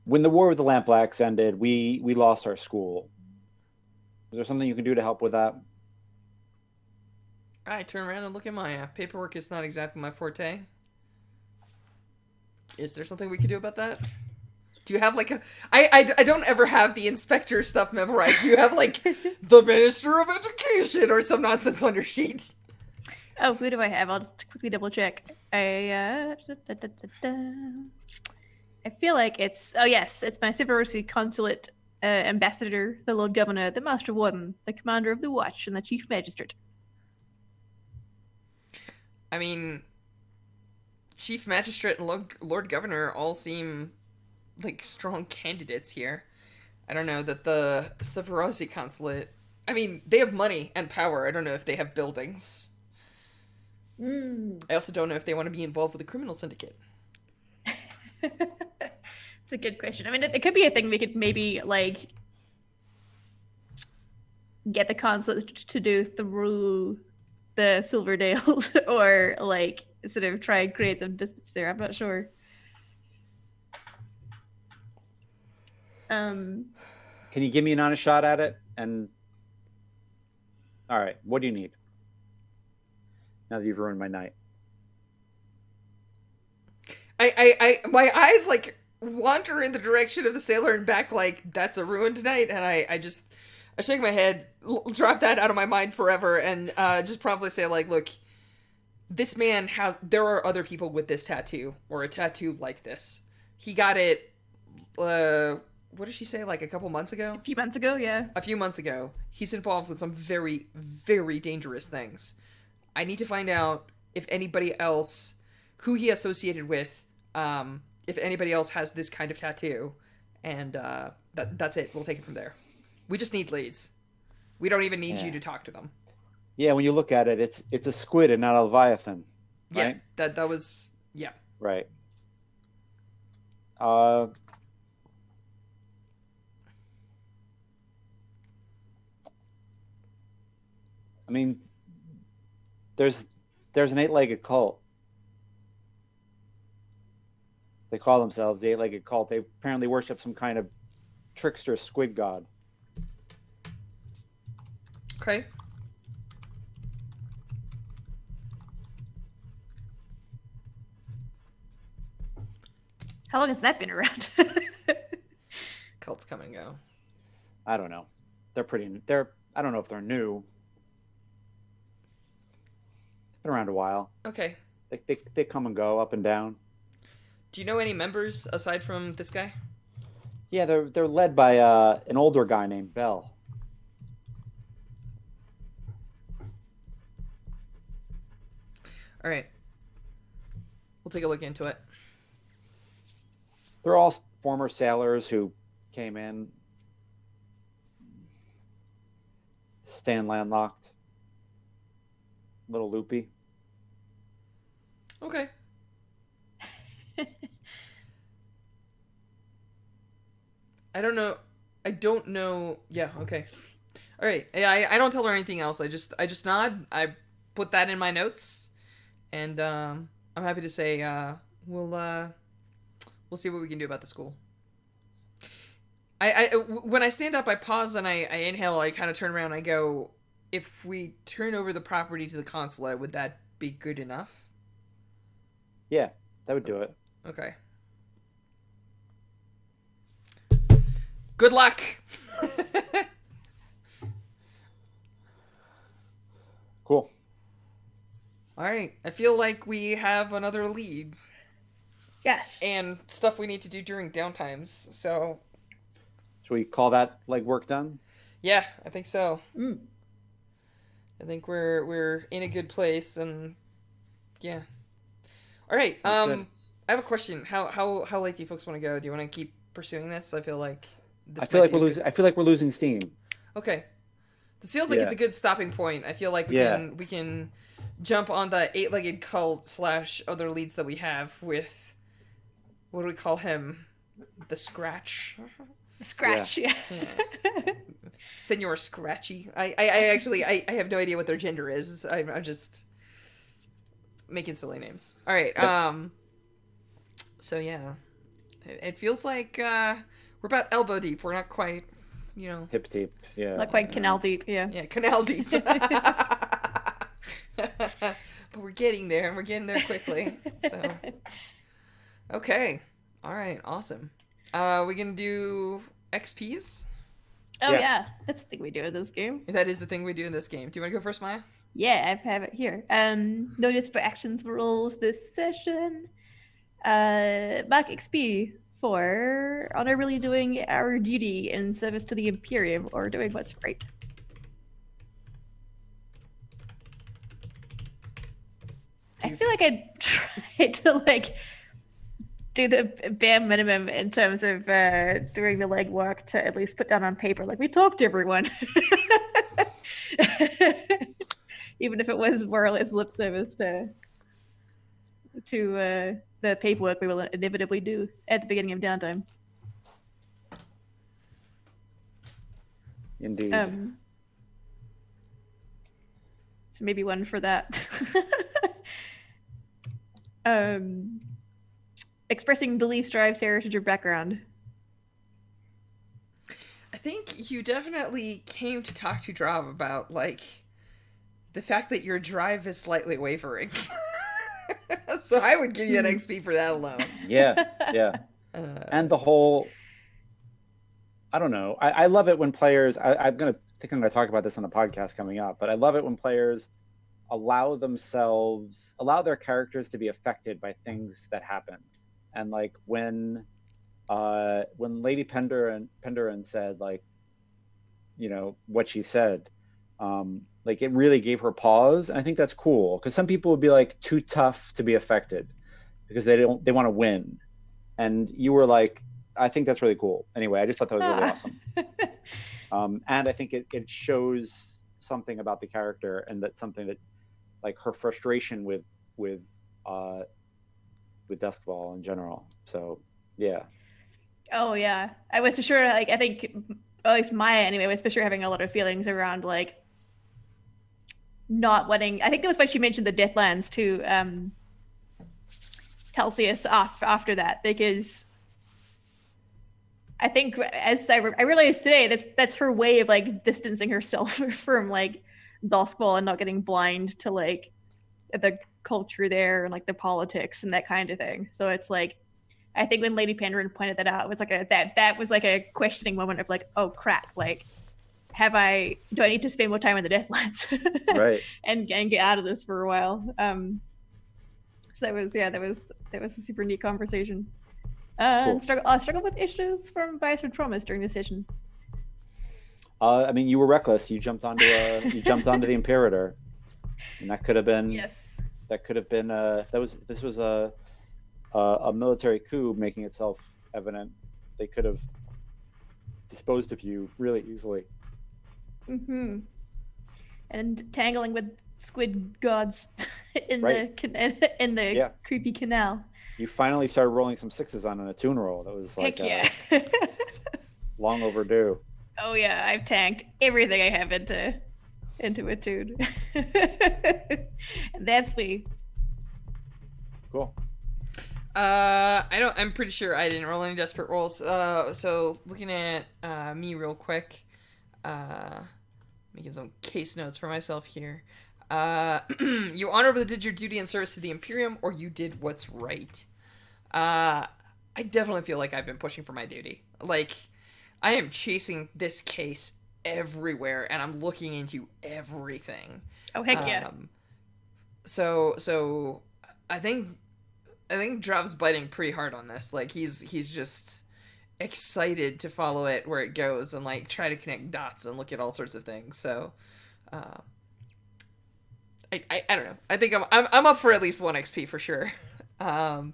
when the war with the Lampblacks ended, we lost our school. Is there something you can do to help with that? I turn around and look at my paperwork. Is not exactly my forte. Is there something we could do about that? Do you have like a? I don't ever have the inspector stuff memorized. Do you have like the Minister of Education or some nonsense on your sheet? Oh, who do I have? I'll just quickly double check. I feel like it's yes, it's my Silverosi Consulate Ambassador, the Lord Governor, the Master Warden, the Commander of the Watch, and the Chief Magistrate. I mean, Chief Magistrate and Lord Governor all seem like strong candidates here. I don't know that the Silverosi Consulate. I mean, they have money and power. I don't know if they have buildings. I also don't know if they want to be involved with a criminal syndicate. It's a good question. I mean, it could be a thing we could maybe like get the consulate to do through the Silverdales, or like sort of try and create some distance there. I'm not sure. Can you give me an honest shot at it? And all right, what do you need? Now that you've ruined my night. My eyes like wander in the direction of the sailor and back like that's a ruined night, and I shake my head, drop that out of my mind forever, and just promptly say like, look, this man has. There are other people with this tattoo or a tattoo like this. He got it. What did she say? Like a couple months ago? A few months ago, yeah. A few months ago. He's involved with some very, very dangerous things. I need to find out if anybody else, who he associated with, if anybody else has this kind of tattoo, and that's it. We'll take it from there. We just need leads. We don't even need you to talk to them. Yeah, when you look at it, it's a squid and not a leviathan. Right? Yeah, that was Right. I mean, there's an eight-legged cult. They call themselves the eight-legged cult. They apparently worship some kind of trickster squid god. Okay. How long has that been around? Cults come and go. I don't know. I don't know if they're new. Been around a while. Okay. They come and go, up and down. Do you know any members aside from this guy? Yeah, they're led by an older guy named Bell. All right. We'll take a look into it. They're all former sailors who came in, staying landlocked, a little loopy. Okay. I don't know. Yeah, okay. All right. I don't tell her anything else. I just nod. I put that in my notes, and I'm happy to say we'll see what we can do about the school. When I stand up, I pause and I inhale. I kind of turn around and I go, if we turn over the property to the consulate, would that be good enough? Yeah, that would do it. Okay. Good luck. Cool. All right. I feel like we have another lead. Yes. And stuff we need to do during downtimes. So, should we call that legwork done? Yeah, I think so. I think we're in a good place, and yeah. All right. I have a question. How late do you folks want to go? Do you want to keep pursuing this? I feel like we're losing steam. Okay. This feels like it's a good stopping point. I feel like we can jump on the 8-legged cult / other leads that we have with, what do we call him? The Scratch. Scratch, yeah. Senor Scratchy. I actually have no idea what their gender is. I'm just making silly names. All right. Yep. So yeah, it feels like we're about elbow deep. We're not quite, hip deep. Yeah. Not quite canal deep. Yeah. Yeah, canal deep. But we're getting there, and we're getting there quickly. So, okay, all right, awesome. We gonna do XPs? Oh yeah, that's the thing we do in this game. That is the thing we do in this game. Do you want to go first, Maya? Yeah, I have it here. Notice for actions rules this session. Mark XP for honorably doing our duty in service to the Imperium or doing what's right. I feel like I tried to do the bare minimum in terms of doing the legwork to at least put down on paper. We talked to everyone, even if it was more or less lip service to the paperwork we will inevitably do at the beginning of downtime. Indeed. So maybe one for that. Expressing beliefs, drives, heritage, or background. I think you definitely came to talk to Drav about the fact that your drive is slightly wavering. So I would give you an XP for that alone. Yeah. And the whole, I don't know. I love it when players, I'm going to talk about this on a podcast coming up, but I love it when players allow their characters to be affected by things that happen. And when Lady Penderin said what she said, it really gave her pause. And I think that's cool because some people would be too tough to be affected because they want to win. And you were I think that's really cool. Anyway, I just thought that was really awesome. And I think it shows something about the character, and that's something that her frustration with Duskfall in general. So yeah. Oh yeah, I was for sure. I think at least Maya anyway was for sure having a lot of feelings around not wanting. I think that was why she mentioned the Deathlands to Telsius after that, because I think as I realized today that's her way of distancing herself from Duskfall and not getting blind to the culture there and the politics and that kind of thing. So it's I think when Lady Penderin pointed that out, it was that was a questioning moment of oh crap, do I need to spend more time in the Deathlands, right, and get out of this for a while. So that was a super neat conversation. Cool. Struggle with issues from bias or traumas during this session. I mean, you were reckless. You jumped onto the Imperator, and that could have been this was a military coup making itself evident. They could have disposed of you really easily. Mm-hmm. And tangling with squid gods in the creepy canal. You finally started rolling some sixes on an attune roll. That was long overdue. Oh yeah, I've tanked everything I have into attune. That's me. Cool. I'm pretty sure I didn't roll any desperate rolls. So looking at me real quick, making some case notes for myself here. You honorably did your duty in service to the Imperium, or you did what's right. I definitely feel like I've been pushing for my duty. I am chasing this case everywhere, and I'm looking into everything. Oh heck yeah! So I think Drav's biting pretty hard on this. He's just excited to follow it where it goes and try to connect dots and look at all sorts of things. So I don't know. I think I'm up for at least 1 XP for sure. You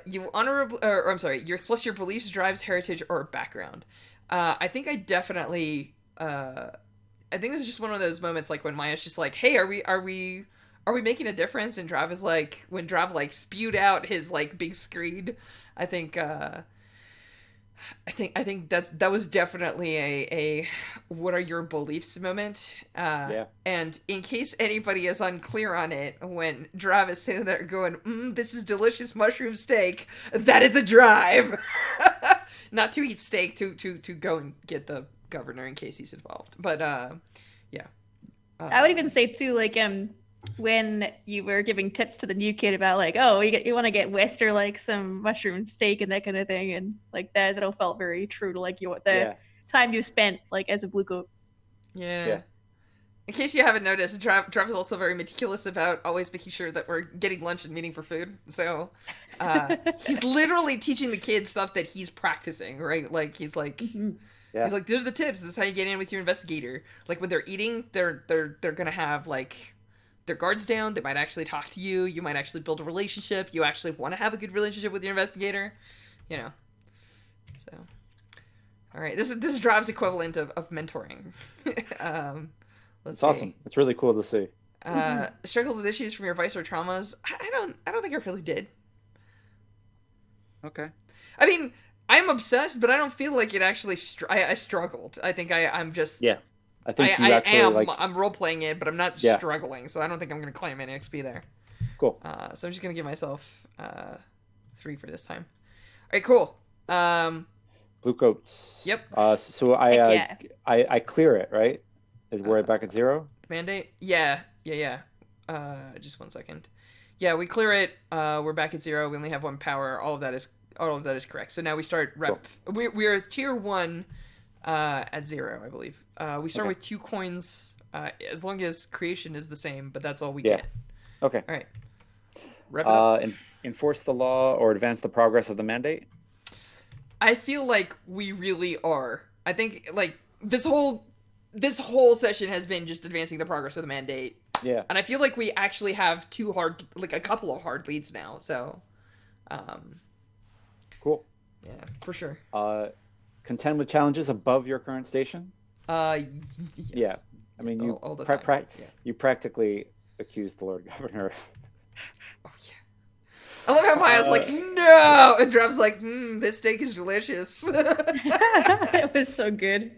you express your beliefs, drives, heritage, or background. I think I definitely think this is just one of those moments like when Maya's just like, hey, are we making a difference? And Drav is like, when Drav like spewed out his like big screed, I think that was definitely a what are your beliefs moment. And in case anybody is unclear on it, when Drav is sitting there going, this is delicious mushroom steak, that is a drive. Not to eat steak, to go and get the governor in case he's involved. But yeah. I would even say too, like when you were giving tips to the new kid about like, oh, you want to get Wester like some mushroom steak and that kind of thing, and like that all felt very true to like the time you spent like as a Bluecoat. Yeah. In case you haven't noticed, Drav is also very meticulous about always making sure that we're getting lunch and meeting for food. So he's literally teaching the kids stuff that he's practicing, right? Like he's like. He's like, these are the tips. This is how you get in with your investigator. Like when they're eating, they're gonna have like their guards down. They might actually talk to you. You might actually build a relationship. You actually want to have a good relationship with your investigator, you know. So, all right, this is Drav's equivalent of mentoring. Let's see. Awesome. It's really cool to see. Struggled with issues from your vice or traumas. I don't think I really did. Okay. I mean, I'm obsessed, but I don't feel like it actually. I struggled. I think I'm just. Yeah, I think I'm role playing it, but I'm not struggling, so I don't think I'm going to claim any XP there. Cool. So I'm just going to give myself 3 for this time. All right, cool. Bluecoats. Yep. So I clear it, right? We're back at 0. Mandate. Yeah. Just 1 second. Yeah, we clear it. We're back at 0. We only have 1 power. All of that is correct. So now we start rep. Cool. We're tier 1 at 0, I believe. We start with 2 coins as long as creation is the same, but that's all we get. Okay. All right. Rep it up. Enforce the law or advance the progress of the mandate? I feel like we really are. I think like this whole session has been just advancing the progress of the mandate. Yeah. And I feel like we actually have a couple of hard leads now. So, cool. Yeah, for sure. Contend with challenges above your current station? Yes. Yeah. I mean, you all the time. You practically accused the Lord Governor. Oh yeah. I love how Maya's like, no, and Drav's like, this steak is delicious. It was so good.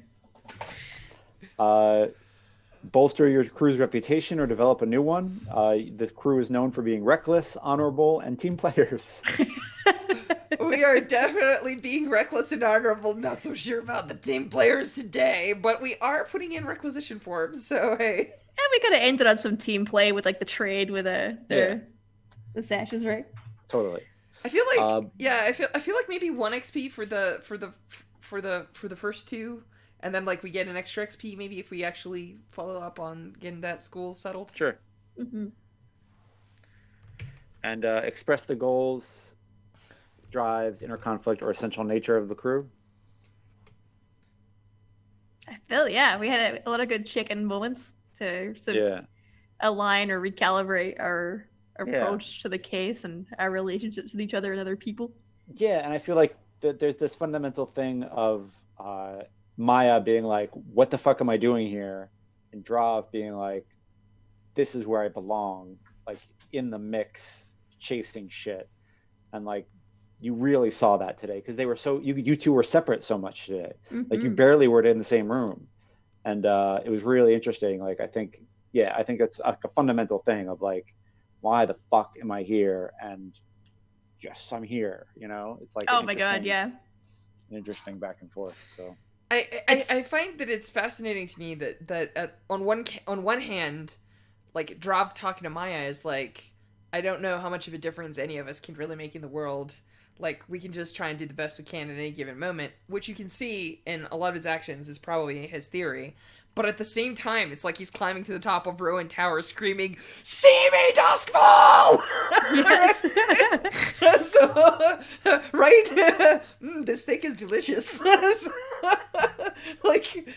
Bolster your crew's reputation or develop a new one. The crew is known for being reckless, honorable, and team players. We are definitely being reckless and honorable. Not so sure about the team players today, but we are putting in requisition forms, so hey. And we could have ended on some team play with like the trade with the sashes, right? Totally. I feel like I feel like maybe 1 XP for the first 2, and then like we get an extra XP maybe if we actually follow up on getting that school settled. Sure. Mm-hmm. And express the goals, drives, inner conflict, or essential nature of the crew. I feel we had a lot of good chicken moments to align or recalibrate our approach to the case and our relationships with each other and other people. Yeah, and I feel like there's this fundamental thing of Maya being like, what the fuck am I doing here? And Drav being like, this is where I belong, like in the mix, chasing shit. And like, you really saw that today because they were you two were separate so much today. Mm-hmm. Like you barely were in the same room. And it was really interesting. Like, I think it's a fundamental thing of like, why the fuck am I here? And yes, I'm here. You know, it's like, oh my God. Yeah. An interesting back and forth. So I find that it's fascinating to me that on one hand, like Drav talking to Maya is like, I don't know how much of a difference any of us can really make in the world. Like, we can just try and do the best we can at any given moment, which you can see in a lot of his actions is probably his theory. But at the same time, it's like he's climbing to the top of Rowan Tower screaming, "See me, Duskfall!" So, right? This steak is delicious. Like,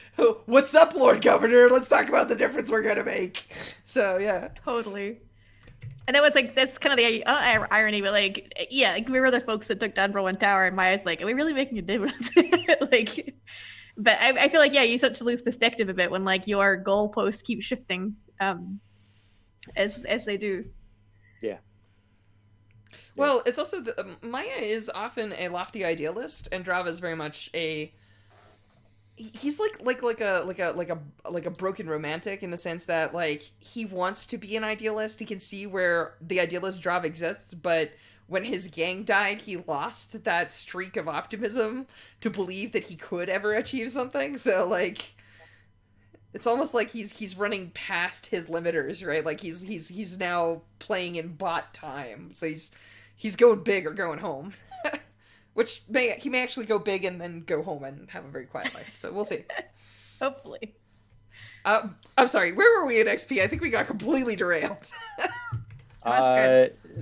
what's up, Lord Governor? Let's talk about the difference we're going to make. So, yeah. Totally. And that was like, that's kind of the irony, but like, yeah, like we were the folks that took down Rowan Tower, and Maya's like, are we really making a difference? Like, But I feel like, yeah, you start to lose perspective a bit when like your goalposts keep shifting as they do. Yeah. Well, it's also Maya is often a lofty idealist, and Drava is very much a. He's like a broken romantic in the sense that like he wants to be an idealist. He can see where the idealist Drava exists, but when his gang died, he lost that streak of optimism to believe that he could ever achieve something. So like it's almost like he's running past his limiters, right? Like he's now playing in bot time. So he's going big or going home. Which he may actually go big and then go home and have a very quiet life. So we'll see. Hopefully. I'm sorry. Where were we at XP? I think we got completely derailed.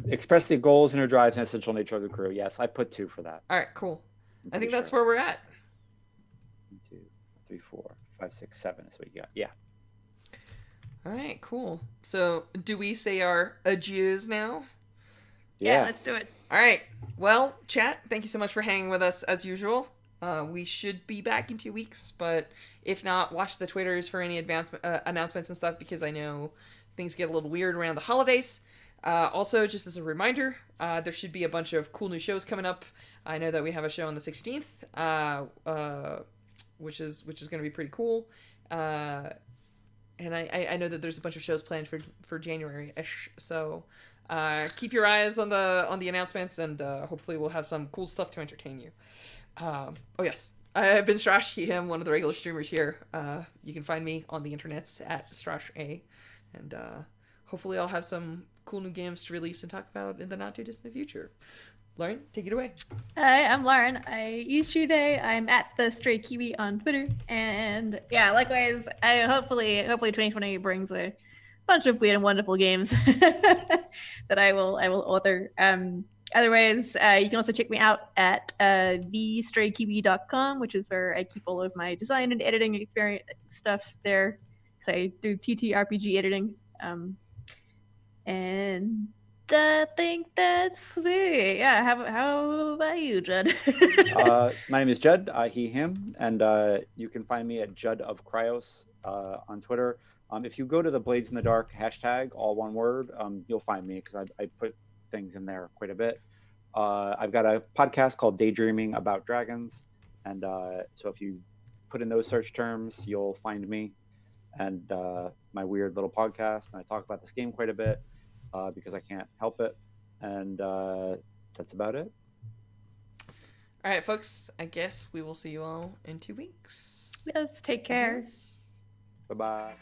Express the goals, inner drives, and essential nature of the crew. Yes, I put 2 for that. All right, cool. I think that's where we're at. 1, 2, 3, 4, 5, 6, 7 is what you got. Yeah. All right, cool. So do we say our adieus now? Yeah, let's do it. All right. Well, chat, thank you so much for hanging with us as usual. We should be back in 2 weeks, but if not, watch the Twitters for any announcements and stuff because I know things get a little weird around the holidays. Also, just as a reminder, there should be a bunch of cool new shows coming up. I know that we have a show on the 16th, which is going to be pretty cool. And I know that there's a bunch of shows planned for January-ish, so keep your eyes on the announcements, and hopefully we'll have some cool stuff to entertain you. Oh yes, I've been Strash. I'm one of the regular streamers here. You can find me on the internets at StrashA, and hopefully I'll have some cool new games to release and talk about in the not too distant future. Lauren, take it away. Hi, I'm Lauren. I use she, they. I'm at the Stray Kiwi on Twitter, and yeah, likewise. Hopefully 2020 brings a bunch of weird and wonderful games that I will author. Otherwise, you can also check me out at thestraykiwi.com, which is where I keep all of my design and editing experience stuff there, because I do TTRPG editing. And I think that's it. Yeah, how about you, Judd? My name is Judd, he, him, and you can find me at Judd of Cryos on Twitter. If you go to the Blades in the Dark hashtag, all one word, you'll find me because I put things in there quite a bit. I've got a podcast called Daydreaming About Dragons, and so if you put in those search terms, you'll find me and my weird little podcast, and I talk about this game quite a bit because I can't help it, and that's about it. All right, folks, I guess we will see you all in 2 weeks. Yes, take care. Bye-bye.